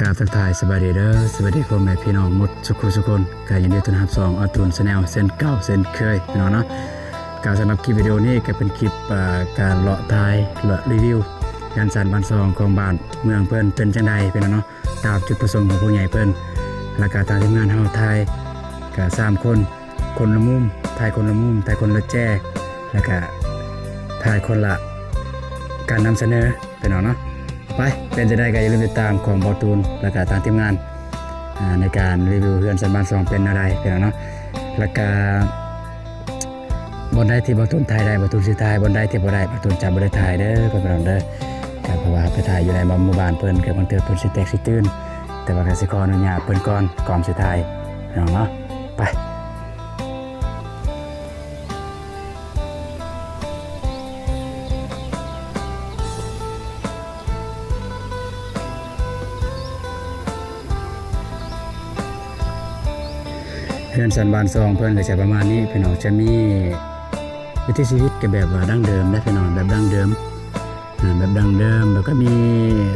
กราบทักทายสวัสดีเด้อสวัสดีพ่อแม่พี่น้องหมดสุขุสุคนกายินดีต้อนรับ2อาตูนชาแนลเส้นเก่าเส้นเคยพี่น้องเนาะการสำหรับคลิปวิดีโอนี้ก็เป็นคลิปการเลาะทายเลาะรีวิวการสานบ้านซองของบ้านเมืองเพิ่นเป็นจังใดพี่น้องเนาะตามจุดประสงค์ของผู้ใหญ่เพิ่นและก็ทางทีมงานเฮาทายก็3คนละมุมทายคนละมุมทายคนละแจ้แล้วก็ทายคนละการนำเสนอพี่น้องเนาะไปเป็นจะได้ก็อย่าลืมติดตามของบอตูนและก็ทางทีมงานในการรีวิวเฮือนสันบ้านซองเป็นอะไรพี่น้องเนาะแล้วก็บนได้ที่บอตูนถ่ายได้บอตูนสิถ่ายบนได้ที่บ่ได้บอตูนจับบ่ได้ถ่ายเด้อพี่น้องเด้อก็เพราะว่าไปถ่ายอยู่ในหมู่บ้านเพิ่นก็บางเทื่อเพิ่นสิแตกสิตื่นแต่ว่าก็สิขออนุญาตเพิ่นก่อนสิถ่ายพี่น้องเนาะไปเฮือนสันบ้านซองเพิ่นก็จะประมาณนี้พี่น้องจะมีวิถีชีวิตก็แบบว่าดั้งเดิมได้พี่น้องแบบดั้งเดิมแบบดั้งเดิมแล้วก็มี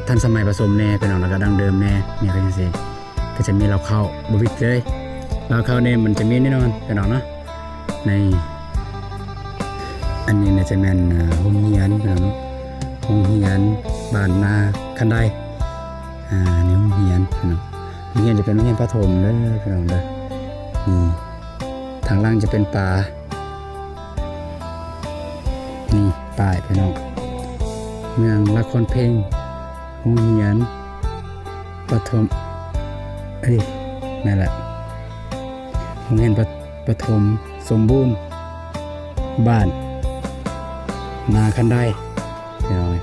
ทันสมัยผสมแน่พี่น้องแล้วก็ดั้งเดิมแน่นี่ก็จังซี่ก็จะมีเราเข้าบ่วิดเลยเราเข้านี่มันจะมีแน่นอนพี่น้องเนาะในอันนี้น่าจะแม่นโรงเรียนพี่น้องเนาะโรงเรียนบ้านนาคันไดนี่โรงเรียนพี่น้องโรงเรียนจะเป็นโรงเรียนประถมเด้อพี่น้องเด้อนี่ทางล่างจะเป็นป่านี่ป้ายพี่น้องเมืองละครเพลงโรงเรียนประถมนั่นแหละโรงเรียนประถมสมบูรณ์บ้านนาคันไดพี่น้อง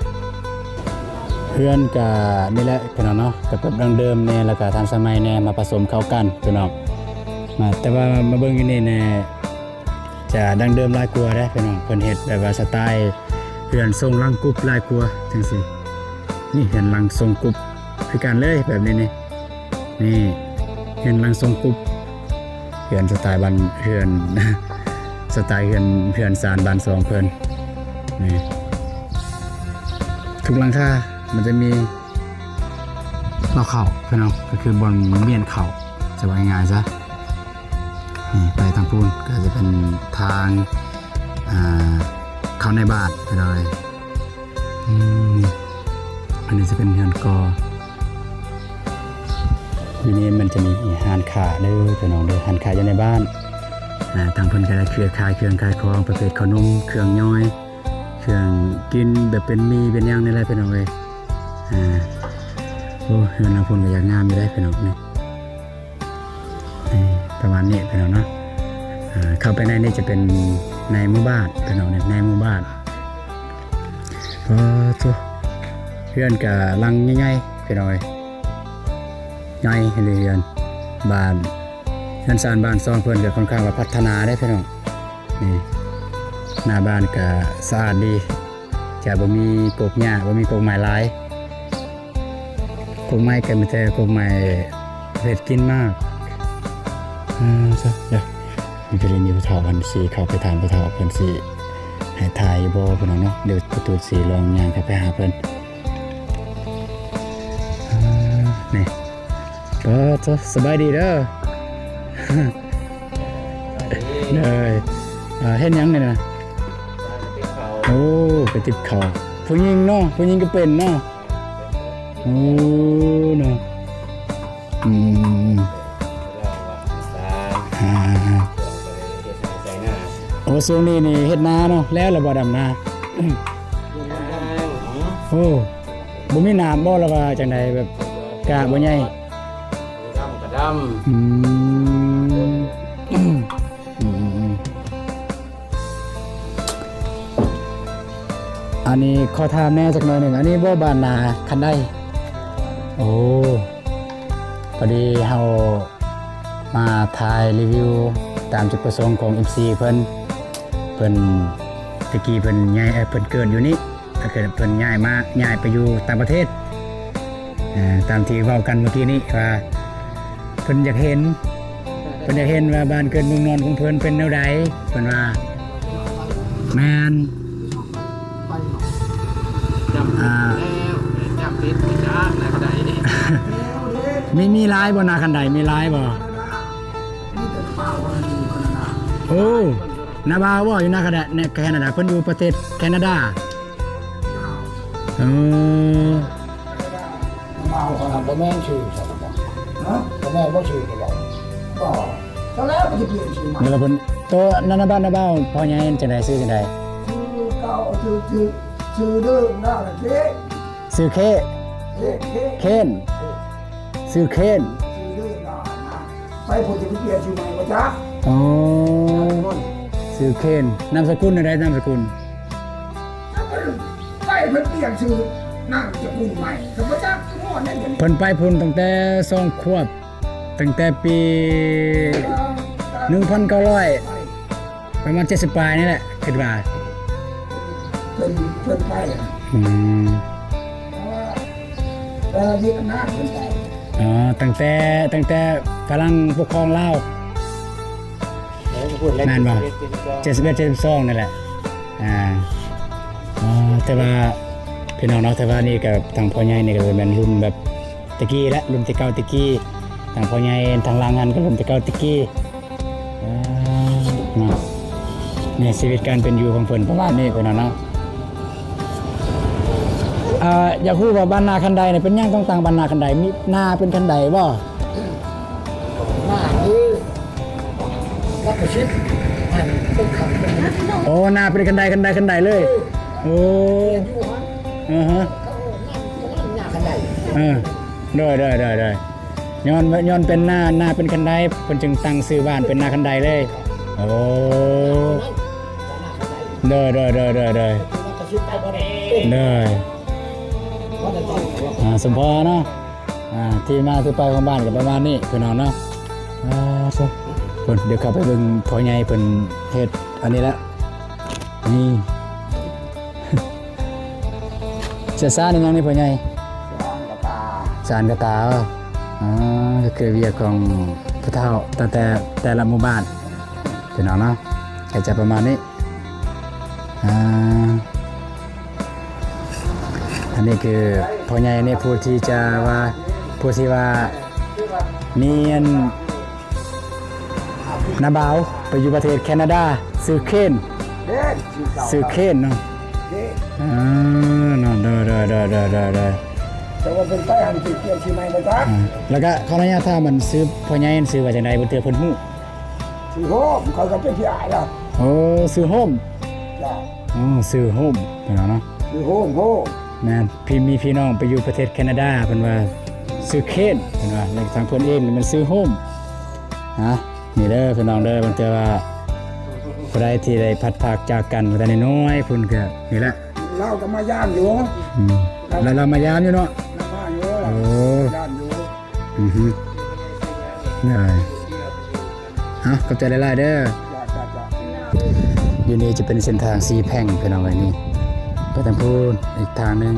เพื่อนกับนี่แหละพี่น้องเนาะกับแบบดั้งเดิมเนี่ยแล้วก็ทันสมัยเนี่ยมาผสมเข้ากันพี่น้องแต่ว่ามาเบิ่งอยู่นี่เนี่ยจะดั้งเดิมหลายกว่าเด้พี่น้องเพิ่นเฮ็ดแบบว่าสไตล์เฮือนทรงลังกุบหลายกว่าจังซี่นี่เฮือนลังทรงกุบคือกันเลยแบบนี้นี่เฮือนลังทรงกุบเฮือนสไตล์บ้านเฮือนสไตล์เฮือนซานบ้านซองเพิ่นนี่ทุกหลังคามันจะมีเราเข้าพี่น้องก็คือบนเมียนเข้าจะว่าง่ายๆซะนี่ไปทางพูนก็จะเป็นทางเข้าในบ้านไปเลยอันนี้จะเป็นเฮือนกออยู่นี่มันจะมีหานขาเด้อพี่น้องเด้อหานขาอยู่ในบ้านทางเพิ่นก็ได้เครือข่ายเครื่องขายของประเภทขนมเครื่องย่อยเครื่องกินแบบเป็นมีเป็นย่างนี่แหละพี่น้องเอ้ยโอ้เฮือนทางพูนก็อยากงามอยู่ได้พี่น้องนี่ประมาณนี้พี่น้องเนาะเข้าไปในนี่จะเป็นในหมู่บ้านพี่น้องในหมู่บ้านก็ตัวเพื่อนกับลังง่ายๆพี่น้องง่ายเรือนบ้านเพื่อนซานบ้านซองเพื่อนกับค่อนข้างว่าพัฒนาได้พี่น้องนี่หน้าบ้านก็สะอาดดีจะบ่มีกกหญ้าบ่มีกกไม้หลายกกไม้ก็มีแต่กกไม้เผ็ดกินมากซะเดี๋ยวมีประเด็นนี้ผู้เฒ่าเพิ่นสิเข้าไปถามผู้เฒ่าเพิ่นสิให้ถ่ายบ่พี่น้องเนาะเดี๋ยวประตูสิลองย่างเข้าไปหาเพิ่นนี่ก็สบายดีเด้อเลยเฮ็ดหยังนี่นะโอ้ไปติดเขาผู้หญิงเนาะผู้หญิงก็เป็นเนาะโอ้เนาะโอ้ช่วงนี้นี่เฮ็ดนาเนาะแล้วระบ่ดำนาโอ้บ่มีน้ำบ่ละว่าจังไดแบบกะบ่ใหญ่ดำอันนี้ขอถามแน่สักหน่อยหนึ่งอันนี้บ่บ้านนาคันได้โอ้พอดีเฮามาถ่ายรีวิวตามจุดประสงค์ของ MC เพิ่นตะกี้เพิ่นย้ายเพิ่นเกิดอยู่นี่ถ้าเกิดเพิ่นย้ายไปอยู่ต่างประเทศตามที่เว้ากันเมื่อกี้นี้ว่าเพิ่นอยากเห็นว่าบ้านเกิดเมืองนอนของเพิ่นเป็นแนวใดเพิ่นว่าแม่นจำติดจ้าแล้วก็ได้ มีหลายบ่นาคันใดมีหลายบ่ นี่แต่ข้าวมันดีคนนั้นนะ โอ้นาบาวบ่อยู่นาคันใดในแคนาดาเพิ่นอยู่ประเทศแคนาดาเออ มาเอาคนนั้นบ่แม่นชื่อใช่ไหมนะบ่แม่นบ่ชื่อกันหรอกก็ตอนแรกมันจะเปลี่ยนชื่อใหม่ แล้วเพิ่นตัวนาบ้านนาบ้าวพ่อใหญ่จังได๋ซื้อจังได๋ ชื่อเก่าชื่อเดิมนะเค้ ซื้อเค เค้เค้ เคนซื้อเคน ชื่อเดิมนะไปผมจะเปลี่ยนชื่อใหม่ก็จ้า อ๋อซื้อเคนนามสกุลอะไรนามสกุล ไปเพิ่นเปลี่ยนชื่อนั่งจะปุ่นใหม่สมมติจ้าที่หม้อนั่นอย่างนี้ เพิ่นไปพุ่นตั้งแต่2ขวบตั้งแต่ปี1900ประมาณ70ปลายนี่แหละคิดว่า เพิ่นไป อืม ยึดอำนาจเพิ่นไป อ๋อตั้งแต่ฝรั่งปกครองลาวแม่นบ่71 72นั่นแหละอ๋อแต่ว่าพี่น้องเนาะแต่ว่านี่ก็ทางพ่อใหญ่นี่ก็เป็นรุ่นแบบตะกี้และรุ่นที่เก่าตะกี้ทางพ่อใหญ่ทางล่างงานก็รุ่นที่เก่าตะกี้เนาะนี่ชีวิตการเป็นอยู่ของเพิ่นประมาณนี้พี่น้องเนาะอยากรู้ว่าบ้านนาคันใดเนี่ยเป็นหยังต้องตั้งบ้านนาคันใดมีนาเป็นคันใดบ่ หน้านี้รับประชิดมันเป็นคำเป็น โอ้นาเป็นคันใดเลยโอ้ อยู่ฮะฮะ เขาหน้าขนาด ได้ย้อนเป็นหน้าเป็นคันใดเพิ่นจึงตั้งชื่อบ้านเป็นนาคันใดเลยโอ้ได้ รับประชิดไปบ่ได้ สมพอเนาะที่มาที่ไปของบ้านก็ประมาณนี้พี่น้องเนาะเพิ่นเดี๋ยวเข้าไปเบิ่งพ่อใหญ่เพิ่นเฮ็ดอันนี้ละนี่ เสียซ่านี่น้องนี่พ่อใหญ่ สารกระตาก็คือเวียกของผู้เฒ่าตั้งแต่แต่ละหมู่บ้านพี่น้องเนาะก็จะประมาณนี้อันนี้คือพ่อใหญ่นี่ผู้ที่จะว่าผู้ที่ว่ามีอันนาบาวไปอยู่ประเทศแคนาดาซื้อเคนซื้อเคนเนาะเนาะได้แต่ว่าเป็นไปหันติเปลี่ยนชื่อใหม่มาจ้า แล้วก็ขออนุญาตถ้ามันซื้อพ่อใหญ่ซื้อว่าจังได๋บ่เทื่อเพิ่นฮู้ ชื่อโฮมเขาก็เป็นพี่อายแล้ว โอ้ซื้อโฮม จ้า ซื้อโฮมพี่น้องเนาะ ชื่อโฮม แม่นมีพี่น้องไปอยู่ประเทศแคนาดาเพิ่นว่าซื้อเคนเพิ่นว่าแล้วทางเพิ่นเองนี่มันซื้อโฮมนี่เด้อพี่น้องเด้อบางเทื่อว่าผู้ใดที่ได้พัดพรากจากกันแต่น้อยๆเพิ่นก็นี่แหละ เราก็มาย่านอยู่ แล้วเรามายามอยู่เนาะ เรามาอยู่ โอ้ ย่านอยู่ นี่ขอบใจหลายๆเด้อ จ้า อยู่นี่จะเป็นเส้นทางสีแพร่งพี่น้องไว้นี่ไปทางพูนอีกทางหนึง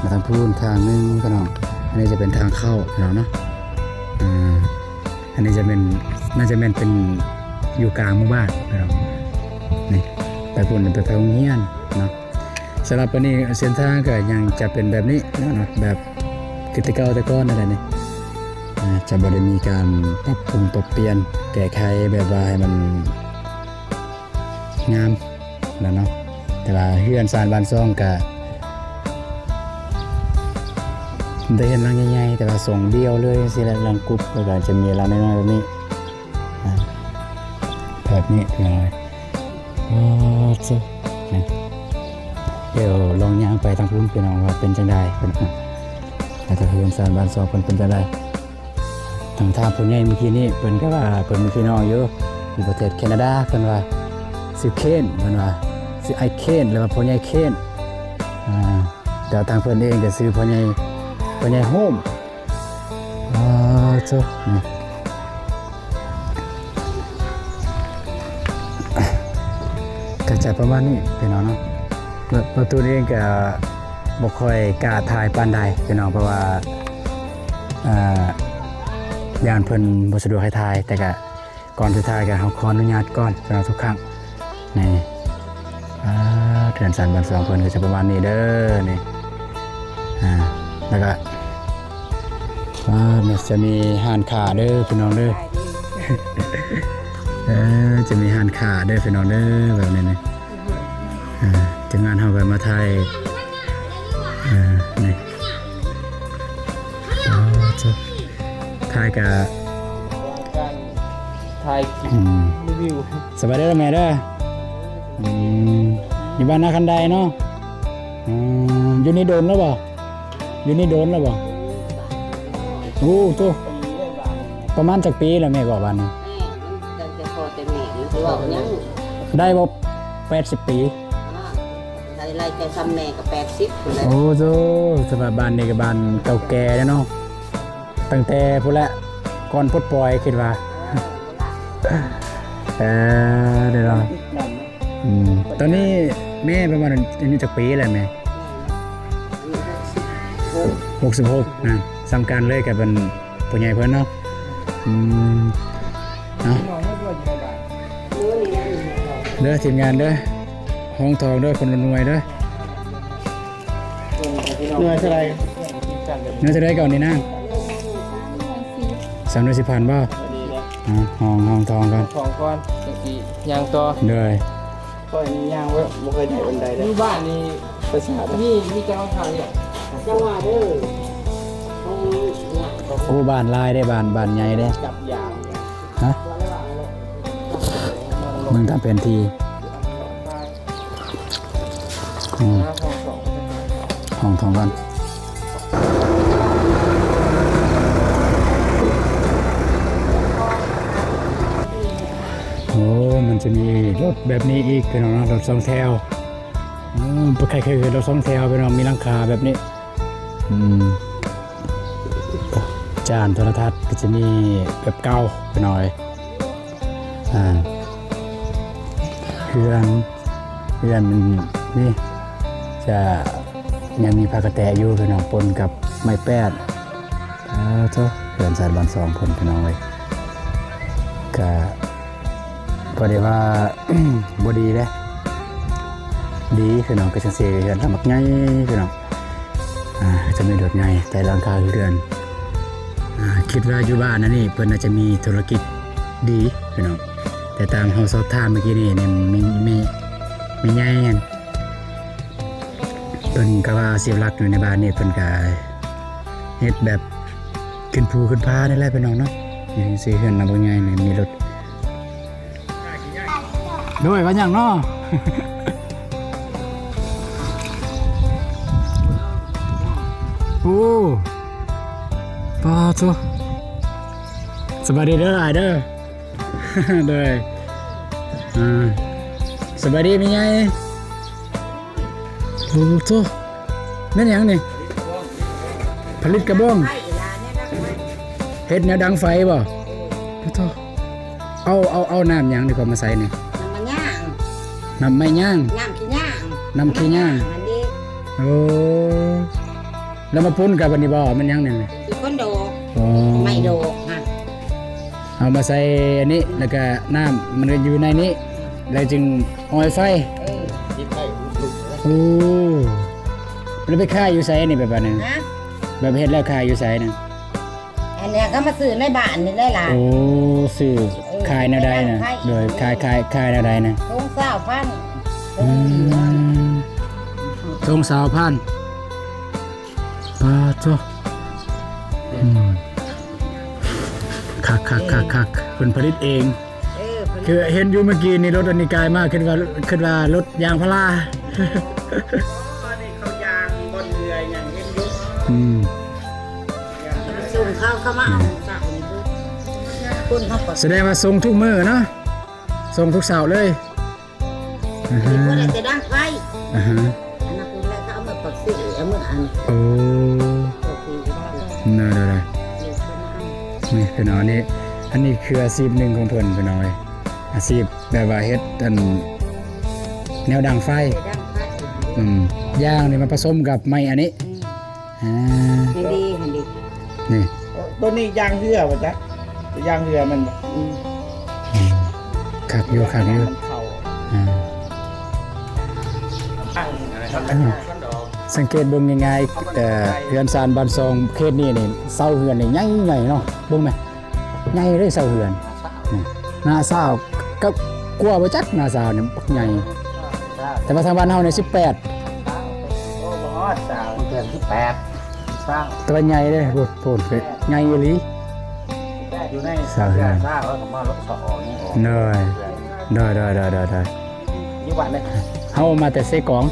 มาทางพูนทางหนึงพี่น้องอันนี้จะเป็นทางเข้าพี่น้องเนาะอันนี้จะเป็นน่าจะเป็นอยู่กลางหมู่บ้านพี่น้องนี่ไปพูนไปโรงเรียนเนาะสำหรับวันนี้เส้นทางก็ยังจะเป็นแบบนี้เนาะแบบคือแต่เก่าแต่ก่อนนั่นแหละนี่จะบ่ได้มีการปรับปรุงปรับเปลี่ยนแก้ไขแบบว่าให้มันงามแล้วเนาะแต่ว่าเฮือนซานบ้านซ่องก็ได้เห็นหลังใหญ่ๆแต่ว่าส่งเดียวเลยสิแล้วหลังกรุ๊ปแล้วก็จะมีหลังน้อยๆแบบนี้แบบนี้พี่น้อยจ้ะนี่เดี๋ยวลองย่างไปทางพุ่นพี่น้องว่าเป็นจังได๋เพิ่นแล้วถ้าเฮือนซานบ้านซ่องเพิ่นเป็นจังได๋ทางท่าผู้ใหญ่เมื่อกี้นี้เพิ่นก็ว่าเพิ่นมีพี่น้องอยู่ประเทศแคนาดาเพิ่นว่าซื้อเคนเพิ่นว่าซื้อไอเคนหรือว่าพ่อใหญ่เคนแต่ทางเพิ่นเองก็ซื้อพ่อใหญ่โฮมจ้ะก็จะประมาณนี้พี่น้องเนาะประตูนี้ก็บ่ค่อยกล้าถ่ายปานใดพี่น้องเพราะว่าย่านเพิ่นบ่สะดวกให้ถ่ายแต่ก็ก่อนสิถ่ายก็เฮาขออนุญาตก่อนสำหรับทุกครั้งนี่เถื่อนสันบันสองเพิ่นก็จะประมาณนี้เด้อนี่แล้วก็ เนี่ยจะมีห่านขาเด้อพี่น้องเด้อ จะมีห่านขาเด้อพี่น้องเด้อแบบนี้นะทีมงานเฮาก็มาถ่ายนี่ถ่ายกับถ่ายคลิปรีวิว สบายเด้อแม่เด้ออยู่บ้านนาคันไดเนาะอยู่นี่โดนแล้วบ่อยู่นี่โดนแล้วบ่โอ้ตัวประมาณจักปีแล้วแม่ก็บ้านนี้ได้บ่80 ปีอะไรจะทำแม่กับ80เลย โอ้โหสบายบ้านนี้ก็บ้านเก่าแก่แล้วเนาะตั้งแต่พุ่นละก่อนปลดปล่อยคิดว่าเดี๋ยวตอนนี้แม่ประมาณนี้จักปีแล้วแม่66นะสำคัญเลยกับเป็นผู้ใหญ่เพิ่นเนาะเนาะเด้อทีมงานเด้อห้องทองเด้อคนละหน่วยเด้อหน่วยเท่าไหร่หน่วยเท่าไหร่ก่อนนี่นะ310,000บ่ห้องทองกันของก่อนจังซี่ย่างต่อเด้อก็อันนี้ย่างไว้บ่เคยได้บันไดเลยบ้านนี้ประสาทนี่มีเจ้าทางเนี่ยจังหวะเด้อโอ้บ้านลายได้บ้านใหญ่ได้จับยางฮะมึงทำเป็นทีห้องทองกันโอ้มันจะมีรถแบบนี้อีกเป็นของรถ2 แถวใครเคยเห็นรถ2 แถวเป็นของมีหลังคาแบบนี้จานโทรทัศน์ก็จะมีแบบเก่าไปหน่อยเพื่อนมันนี่จะยังมีผ้ากระแตอยู่พี่น้องปนกับไม้แป้ดเจ้าเพื่อนสารบัน2 คนพี่น้องเลยก็พอดีว่า บดีเลยดีพี่น้องก็จะเสียกันทำมักง่ายพี่น้องจะมีโดดง่ายแต่หลังคาเรือนคิดว่าอยู่บ้านนั่นนี่เพิ่นน่าจะมีธุรกิจดีพี่น้องแต่ตามเฮาสอบถามเมื่อกี้นี่เนี่ยไม่ง่ายกันเพิ่นก็ว่าเสียหลักอยู่ในบ้านนี่เพิ่นก็เฮ็ดแบบขึ้นภูขึ้นพาได้แหละพี่น้องเนาะอย่างสิเฮือนน่ะบ่ง่ายนี่มีรถด้วยว่าหยังเนาะ โอ้ปาโตสบายดีเด้อไอเด้อ เด้อสบายดีมีไงโอ้โตนั่นหยังนี่ผลิตกระบองเฮ็ดแนวดังไฟบ่โอ้โตเอาน้ำหยังดีกว่ามาใส่นี่น้ำไม่ย่างน้ำขี้ย่างโอ้แล้วมาปุ้นกับวันนี้บ่มันยังเนี่ยคือคนโดกไม่โดกเอามาใส่อันนี้แล้วก็น้ำมันก็อยู่ในนี้แล้วจึงออยไฟโอ้แล้วไปค่ายอยู่ไสนี่แบบนั้นแบบเฮ็ดแล้วค่ายอยู่ไสนั่นอันนี้ก็มาซื้อในบ้านนี่ได้ล่ะโอ้ซื้อขายแนวใดน่ะโดยขายแนวใดน่ะทง20,000ทง20,000ปาโตคักเพิ่นผลิตเองคือเห็นอยู่เมื่อกี้นี่รถอันนี้กายมากขึ้นว่ารถยางพารานี่เขายางบนเรืออย่างเห็นอยู่ส่งเข้ามาเอาสั่งคุณเขาก็แสดงว่าส่งทุกมื้อเนาะส่งทุกเสาร์เลยมีคนจะดังไฟอันนั้นคือแล้วก็เอามาปักซื้อเอามืออันโอ้น่าได้นี่พี่น้องอันนี้คืออาชีพหนึ่งของเพิ่นพี่น้องเลยอาชีพแบบว่าเฮ็ดแนวดังไฟย่างนี่มาผสมกับไม้อันนี้ดีนี่ต้นนี้ยางเรือป่ะจ๊ะยางเรือมันขักอยู่ สังเกตเบิ่งง่ายๆเฮือนซานบ้านซองเขตนี้นี่เสาเฮือนนี่ใหญ่ๆเนาะเบิ่งไหมใหญ่เลยเสาเฮือนนี่หน้าเสาก็กลัวบ่จักหน้าเสานี่บักใหญ่แต่ว่าทางบ้านเฮานี่18 โอ้บ่ฮอดสาวเดือนที่8สร้าง ตัวใหญ่เด้อโพดใหญ่อีหลี อยู่ใน สาวเดือน สร้างแล้วก็มาลบสอนี่ออก เด้ออยู่บ้านเลย เฮามาแต่เซกอง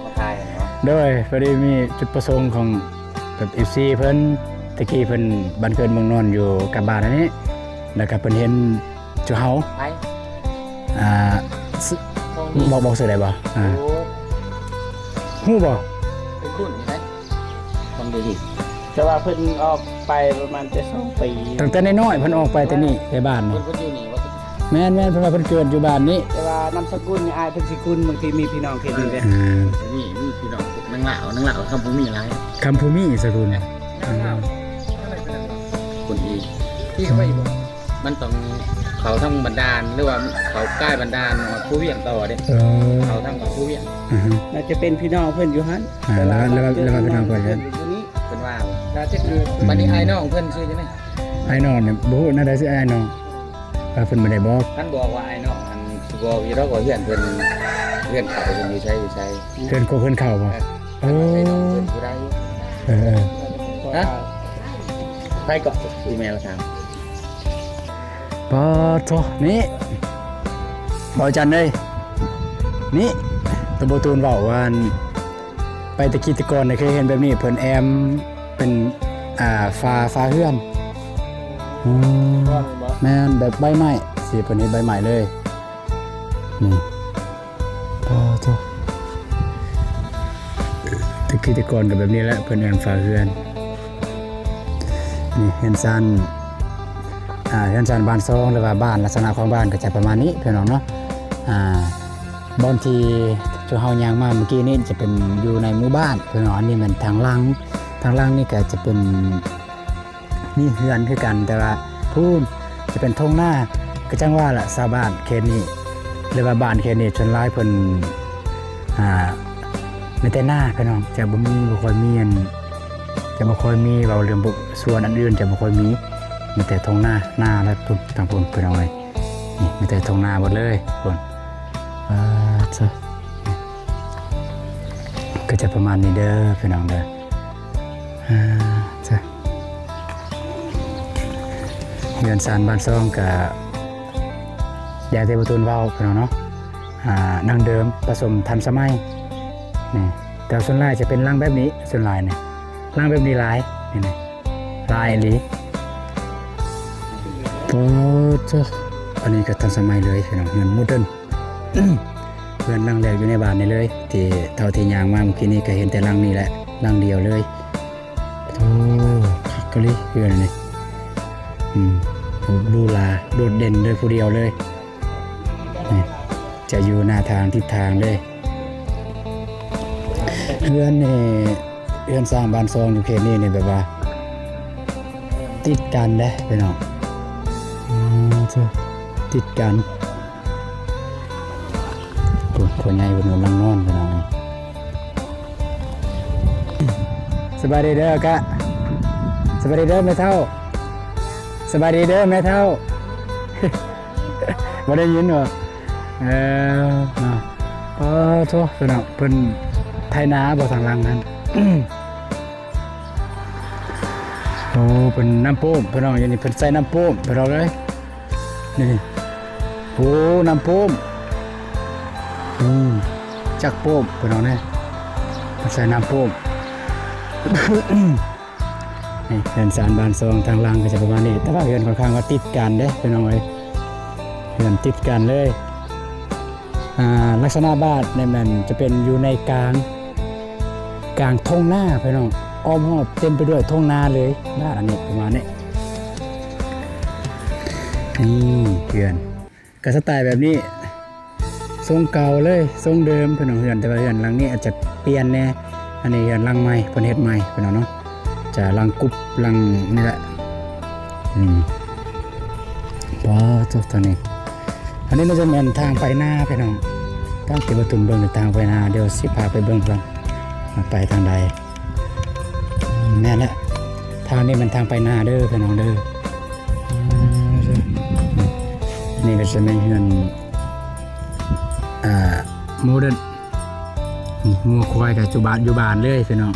มาทายเนาะ โดยพอดีมีจุดประสงค์ของแบบ FC เพิ่นตะกี้เพิ่นบ้านเกิดเมืองนอนอยู่กับบ้านอันนี้แล้วก็เพิ่นเห็นจุเฮา ไป อ่าสบอกสื่อได้บ่ฮู้บ่ เป็นคุณใช่ไหมฟังดีๆแต่ว่าเพิ่นออกไปประมาณจะ2 ปี ตั้งแต่น้อยๆเพิ่นออกไปแต่นี่ไปบ้าน เพิ่ นี่ นก็อยู่นี่ว่า แม่นเพิ่นว่าเพิ่นเกิดอยู่บ้านนี้ แต่ว่านามสกุลนี่อายเพิ่นสิคุณบางทีมีพี่น้องเขตนี้เด้ นี่พี่น้องนังเหล่าคำพูมีอะไร คำภูมิสกุล คนอีที่เขาไปบอกมันต้องเขาทั้งบรรดาลหรือว่าเขาใกล้บรรดาลผู้เวียงต่อเด้เขาทั้งของผู้เวียง น่าจะเป็นพี่น้องเพื่อนอยู่ฮั่น แล้วพี่น้องเพิ่น อยู่นี่ เป็นว่าเราจะคือวันนี้ไอ้น้องเพื่อนชื่อใช่ไหม ไอ้น้องเนี่ยบ่ฮู้น่าได้สิไอ้น้องเพิ่นบ่ได้บอก ท่านบอกว่าไอ้น้องอันสุกวีเราก็เพื่อนเขาเพื่อนอยู่ใช้ เพิ่นโคเพิ่นเข้าบ่โอ้ ไอ้น้องเพื่อนผู้ใด ฮะ ไปก่อนอีเมลทาง ปอโทนี่บ่จันเอ้ยนี่ตะโบตูนเว้าว่าไปตะกี้ตะกอนเคยเห็นแบบนี้เพิ่นแอมเป็นฟ้าเฮือนแม่นแบบใบไม้สิเพิ่นเฮ็ดใบไม้เลยนี่ปอโทตะกี้ตะกอนก็แบบนี้แหละเพิ่นแอมฟ้าเฮือนนี่เห็นซันเฮือนซันบ้านซองหรือว่าบ้านลักษณะของบ้านก็จะประมาณนี้พี่น้องเนาะบางทีที่เฮาย่างมาเมื่อกี้นี่จะเป็นอยู่ในหมู่บ้านพี่น้องอันนี้มันทางล่างนี่ก็จะเป็นนี่เฮือนคือกันแต่ว่าพูนจะเป็นทุ่งนาก็จังว่าล่ะชาวบ้านเขตนี้หรือว่าบ้านเขตนี้ชนหลายเพิ่นมีแต่หน้าพี่น้องจะบ่ค่อยมีอันจะบ่ค่อยมีเว้าเรื่องบุส่วนอันอื่นจะบ่ค่อยมีแต่ทุ่งนาและพุ่นทางพุ่นพี่น้องเอ้ยนี่มีแต่ทุ่งนาหมดเลยพุ่นจ้ะก็จะประมาณนี้เด้อพี่น้องเด้อจ้ะเรือนซานบ้านซองกับยาเทปตูนเว้าพี่น้องเนาะดั้งเดิมผสมทันสมัยนี่แต่ส่วนลายจะเป็นร่างแบบนี้ส่วนลายเนี่ยร่างแบบนี้ลายนี่นะลายหลีโอ้จ้ะอันนี้ก็ทันสมัยเลยพี่น้องเงินโมเดิร์น เพื่อนรังแรกอยู่ในบ้านนี่เลยที่เท่าที่ยางมาเมื่อกี้นี้ก็เห็นแต่รังนี้แหละรังเดียวเลยโอ้คักกะลิเพื่อนนี่ดูลาโดดเด่นเลยผู้เดียวเลยนี่จะอยู่หน้าทางทิศทางเลยเพื่อนนี่เพื่อนสร้างบ้านซองอยู่เขตนี้นี่แบบว่าติดกันเด้ไปน้องติดกันคนใหญ่คนหนุ่มนั่งนอนไปน้องสบายดีเด้อกะสบายดีเด้อแม่เท่าสบายดีเด้อแม่เท่า บ่ได้ยินเหรอโทษพี่น้องเพิ่นไถนาบ่ทางหลังนั้น โอ้เป็นน้ำโป้มพี่น้องอย่างนี้เพิ่นใส่น้ำโป้มพี่น้องเลยนี่โอ้น้ำโป้มจักโป้มพี่น้องเนี่ยใส่น้ำโป้ม นี่เรือนซานบ้านซองทางล่างก็จะประมาณนี้แต่ว่าเรือนค่อนข้างว่าติดกันเด้พี่น้องเลยเรือนติดกันเลยลักษณะบ้านในนั้นจะเป็นอยู่ในกลางทุ่งนาพี่น้องอ้อมรอบเต็มไปด้วยทุ่งนาเลยบ้านอันนี้ประมาณนี้นี่เรือนก็สไตล์แบบนี้ทรงเก่าเลยทรงเดิมพี่น้องเรือนแต่ว่าเรือนหลังนี้อาจจะเปลี่ยนแน่อันนี้เรือนหลังใหม่เพิ่นเฮ็ดใหม่พี่น้องเนาะจะหลังกุบหลังนี่แหละพอจบตอนนี้อันนี้มันจะเป็นทางไปหน้าพี่น้องทางที่ประตูเบิ่งทางไปหน้าเดี๋ยวสิพาไปเบิ่งกัน ไปทางใดแม่นแหละทางนี้มันทางไปหน้าเด้อพี่น้องเด้อนี่ก็จะเป็นเฮือนโมเดิร์นงัวควายกับจุบานอยู่บ้านเลยพี่น้อง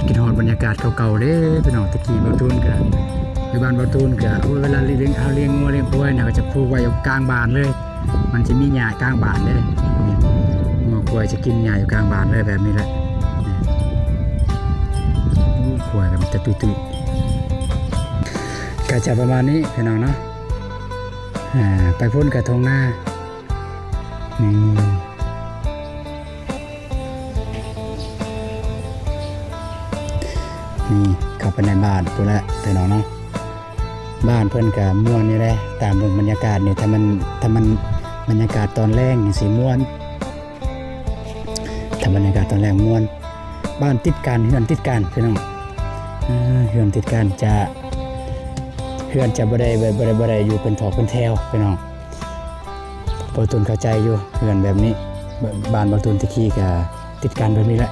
กินฮอดบรรยากาศเก่าๆเด้พี่น้องตะกี้บ่ตูนก็อยู่บ้านบ่ตูนก็เวลาเลี้ยงงัวเลี้ยงควายน่ะก็จะผูกไว้อยู่กลางบ้านเลยมันจะมีหญ้ากลางบ้านเด้งัวควายจะกินหญ้าอยู่กลางบ้านเลยแบบนี้แหละควายก็มันจะตุยๆก็จะประมาณนี้พี่น้องเนาะไปพุ่นกับทงหน้านี่เข้าไปในบ้านพุ่นละพี่น้องเนาะบ้านเพิ่นกับม่วนนี่แหละตามเรื่องบรรยากาศนี่ถ้ามันบรรยากาศตอนแรกนี่สิม่วนถ้าบรรยากาศตอนแรกม่วนบ้านติดกันเฮือนติดกันพี่น้องเฮือนติดกันจะเฮือนจะบ่ได้อยู่เป็นถอกเป็นแถวพี่น้องบ่ตุนเข้าใจอยู่เฮือนแบบนี้บ้านบ่ตุนตะกี้ก็ติดกันแบบนี้แหละ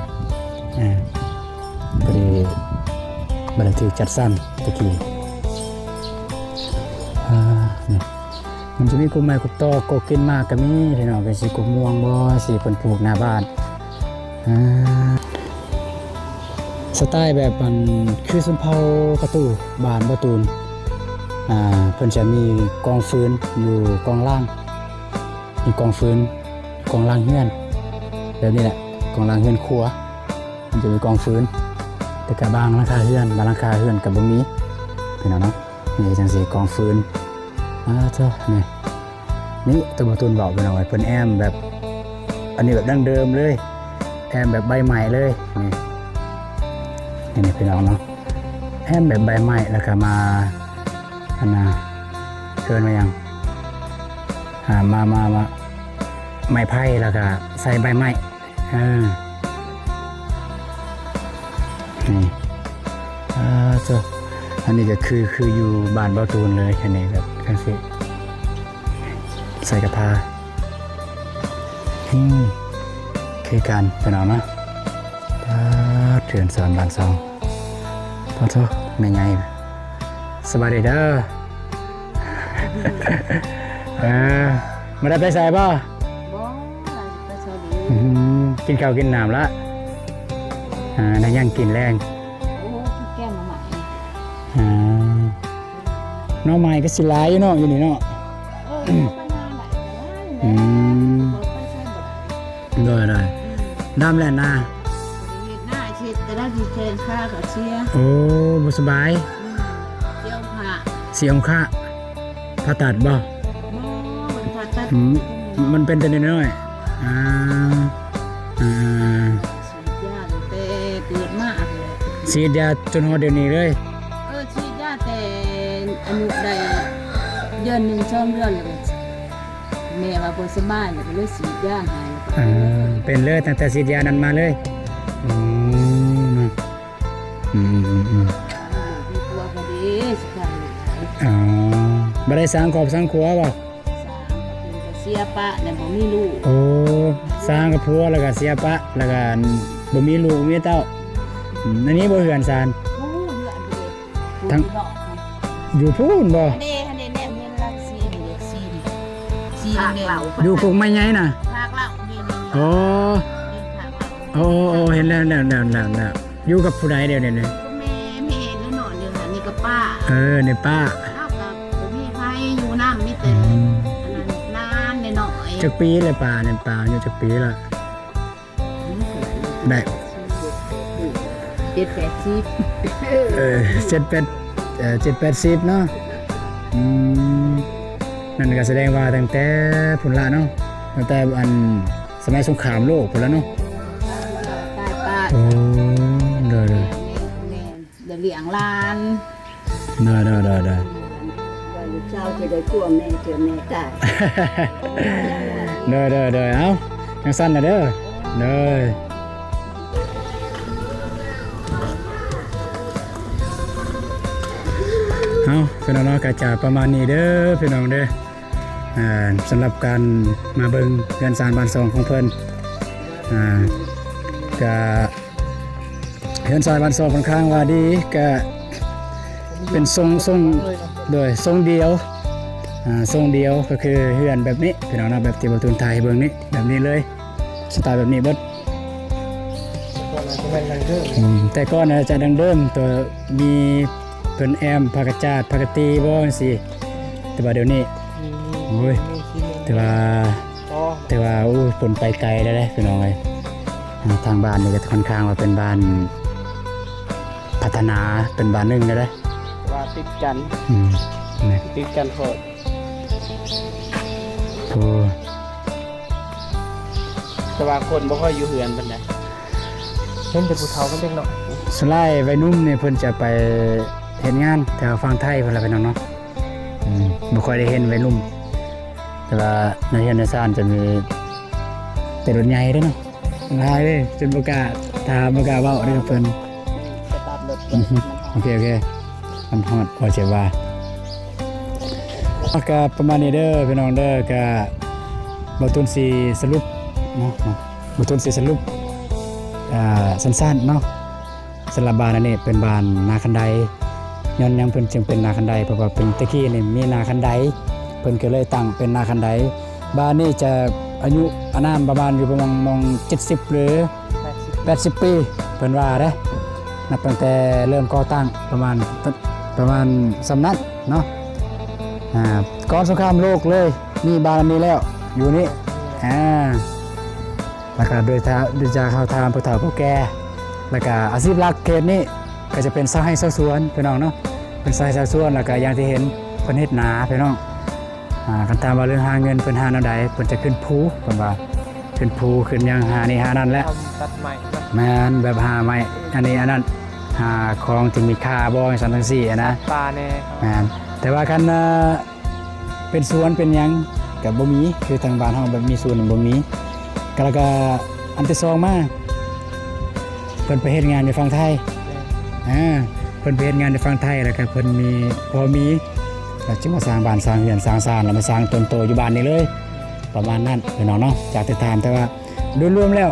บ่ได้ถูกจัดสรรตะกี้นี่มันจะมีกุ๊กไม้กุ๊กตอกกุ๊กกินมากก็มีพี่น้องก็สิกุ๊กม่วงบ่สิเพิ่นปลูกหน้าบ้านสไตล์แบบมันคือชนเผ่ากระตู้บ้านบ่ตูนเพิ่นจะมีกองฟืนอยู่กองล่างมีกองฟืนกองล่างเฮือนแบบนี้แหละกองล่างเฮือนครัวมันจะมีกองฟืนแต่กับบางหลังคาเฮือนกับบ่มีพี่น้องเนาะนี่จังซี่กองฟืนเจ้านี่ตัวบ่ตูนบอกพี่น้องว่าเพิ่นแอมแบบอันนี้แบบดั้งเดิมเลยแอมแบบใบใหม่เลยนี่พี่น้องเนาะแอมแบบใบใหม่แล้วก็มาอันน่ะเกินมายังมาไม้ไผ่แล้วก็ใส่ใบไม้นี่เจ้าอันนี้ก็คืออยู่บ้านบ่ตูนเลยอันนี้แบบจังซี่ใส่กระทาคือกันพี่น้องเนาะเถื่อนสอนบ้านซองพอโทษแม่ใหญ่สบายดีเด้อมาได้ไปใส่ป่ะไปใส่ดีกินข้าวกินน้ำละได้ยังกินแรงกินแก้มมาใหม่น้องใหม่ก็สิหลายอยู่เนาะอยู่นี่เนาะได้ดำแหละนาหน้าชิดแต่ได้ดีเทนค่ากับเชียโอ้บ่สบายเสียวค่ะผ่าตัดบ่มันเป็นแต่น้อยแต่เกิดมากเลยฉีดยาจนฮอดเดี๋ยวนี้เลยฉีดยาแต่อายุได้เดือน1 2 เดือนเลยแม่ว่าบ่สบายก็เลยฉีดยาให้เป็นเลยตั้งแต่ฉีดยานั้นมาเลยตัวก็ดีสิค่ะบ่ได้สร้างครอบสร้างครัวบ่เสียปะเนี่ยบ่มีลูกโอ้สร้างกับผัวแล้วก็เสียปะแล้วก็บ่มีลูกมีเต้าอันนี้บ่เฮือนซานเฮือนทั้งอยู่พูนบ่นี่แน่เฮือนรักซีนี่เด็กซีอยู่กงไม้ใหญ่น่ะภาคเล่านี่โอ้เห็นแล้วอยู่กับผู้ใดเดี๋ยวนี้แม่แล้วนอนอยู่น่ะนี่ก็ป้านี่ป้ามีใครอยู่น้ำมีแต่นานหน่อยจักปีเลยป่าเนี่ยป่าอยู่จักปีละแบบ7-80เนาะนั่นก็แสดงว่าตั้งแต่พุ่นละเนาะตั้งแต่อันสมัยสงครามโลกพุ่นละเนาะโอ้เด้อเลี้ยงหลานเด้อเจ้าจะได้กลัวแม่เจอแม่ตายเด้อเอ้าจังซั่นน่ะเด้อเอาพี่น้องก็จะประมาณนี้เด้อพี่น้องเด้อสำหรับการมาเบิ่งเรือนซานบ้านซองของเพิ่นก็ เฮือนซอยบ้านซอกค่อนข้างว่าดีก็เป็นทรงโดยทรงเดียวทรงเดียวก็คือเฮือนแบบนี้พี่น้องนะแบบที่บ่ตูนไทยเบิ่งนี้แบบนี้เลยสไตล์แบบนี้เบิดแต่ก่อนน่ะจะดังเดิมตัวมีเพิ่นแอมผักกาดจาดผักกะตีบ่จังซี่แต่ว่าเดี๋ยวนี้โอ้ยแต่ว่าโอ้ยเพิ่นไปไกลแล้วเด้พี่น้องเอ้ยทางบ้านนี่ก็ค่อนข้างว่าเป็นบ้านพัฒนาเป็นบ้านหนึงแล้วเด้ ว่าติดกัน นี่ ติดกันโหด โอ้ แต่ว่าคนบ่ค่อยอยู่เหือนปานใดเห็นแต่ผู้เฒ่ากันเด็กน้อย สไลด์วัยรุ่นนี่เพิ่นจะไปเฮ็ดงานแถวฝั่งไทยเพิ่นล่ะพี่น้องเนาะบ่ค่อยได้เห็นวัยรุ่นแต่ว่าในเฮือนในซ่านจะมีแต่รถใหญ่เด้อเนาะหลายเด้จนบ่กล้าถามบ่กล้าเว้าเด้อเพิ่น สตาร์ทรถ โอเคมันฮอดพอสิว่าก็ประมาณนี้เด้อพี่น้องเด้อก็บ่ตุนสิสรุปเนาะบ่ตุนสิสรุปสั้นๆเนาะสำหรับบ้านอันนี้เป็นบ้านนาคันไดย้อนยังเพิ่นจึงเป็นนาคันไดเพราะว่าเป็นตะกี้นี่มีนาคันไดเพิ่นก็เลยตั้งเป็นนาคันไดบ้านนี้จะอายุอานามประมาณอยู่ประมาณ70หรือ80ปีเพิ่นว่าเด้นับตั้งแต่เริ่มก่อตั้งประมาณสำนักเนาะก่อนสงครามโลกเลยมีบ้านอันนี้แล้วอยู่นี่แล้วก็โดยจากเข้าทางผู้เฒ่าผู้แก่แล้วก็อาชีพหลักเขตนี้ก็จะเป็นชาวไร่ชาวสวนพี่น้องเนาะเป็นชาวไร่ชาวสวนแล้วก็อย่างที่เห็นเพิ่นเฮ็ดนาพี่น้องคันถามว่าเรื่องหาเงินเพิ่นหาแนวใดเพิ่นจะขึ้นภูเพิ่นว่าขึ้นภูขึ้นหยังหานี่หานั่นแหละ ตัดใหม่ แม่นแบบหาไม้อันนี้อันนั้นหาของที่มีค่าบ่จังซั่นจังซี่นะ ปลาแน่ แม่นแต่ว่าคันเป็นสวนเป็นหยังก็บ่มีคือทางบ้านเฮาแบบมีสวนนี่บ่มีก็แล้วก็อันที่สองมาเพิ่นไปเฮ็ดงานในฝั่งไทยเพิ่นไปเฮ็ดงานในฝั่งไทยแล้วก็เพิ่นมีพอมีแล้วจึงมาสร้างบ้านสร้างเรือนสร้างศาลแล้วมาสร้างต้นโตอยู่บ้านนี้เลยประมาณนั้นพี่น้องเนาะจากที่ถามแต่ว่าโดยรวมแล้ว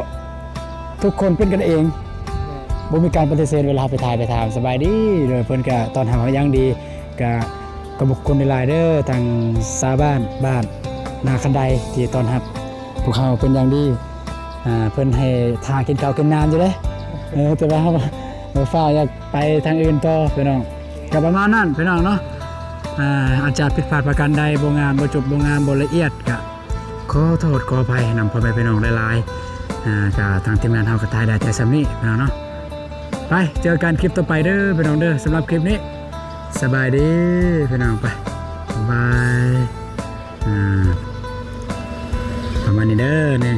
ทุกคนเป็นกันเองบ่มีการปฏิเสธเวลาไปถ่ายไปถามสบายดีโดยเพิ่นก็ตอนทำเขาอย่างดีก็บุคคลในหลายเด้อทางชาวบ้านนาคันไดที่ต้อนรับพวกเขาเป็นอย่างดีเพิ่นให้ทางกินข้าวกินน้ำอยู่เด้แต่ว่าบ่ฟ้าอยากไปทางอื่นต่อพี่น้องก็ประมาณนั้นพี่น้องเนาะอาจจะผิดพลาดประการใดบ่งามบ่จบบ่งามบ่ละเอียดก็ขอโทษขออภัยนำพ่อแม่พี่น้องหลายๆก็ทางทีมงานเฮาก็ถ่ายได้แต่ซ้ำนี้พี่น้องเนาะไปเจอกันคลิปต่อไปเด้อพี่น้องเด้อสำหรับคลิปนี้สบายดีพี่น้องไปบายประมาณนี้เด้อนี่